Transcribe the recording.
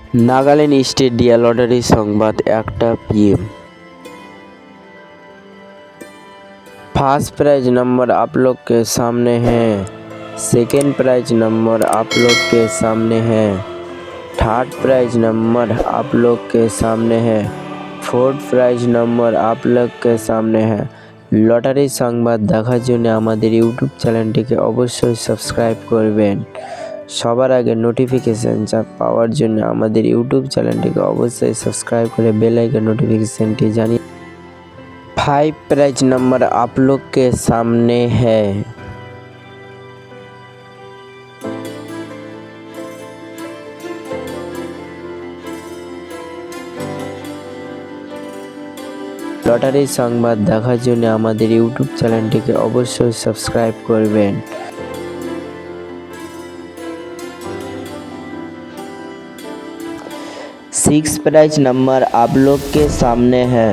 Nagaland state dear lottery Sambad 1टा PM। First prize number आप लोग के सामने है, सेकेंड प्राइज नंबर आप लोग के सामने है, थर्ड प्राइज नंबर आप लोग के सामने है, फोर्थ प्राइज नंबर आप लोग के सामने है। लटारी संबाद देखार जोन्नो आमादेर यूट्यूब चैनलटिके अवश्यई सबस्क्राइब करबेन। सबार आगे नोटिफिकेशन पाওয়ার জন্য আমাদের ইউটিউব চ্যানেলটিকে অবশ্যই সাবস্ক্রাইব করে বেল আইকন नोटिफिकेशनটি জানিয়ে। 5 प्राइज नंबर आप लोग के सामने है, লটারি সংবাদ দেখার জন্য আমাদের ইউটিউব চ্যানেলটিকে অবশ্যই সাবস্ক্রাইব করবেন। 6 प्राइज नंबर आप लोग के सामने है,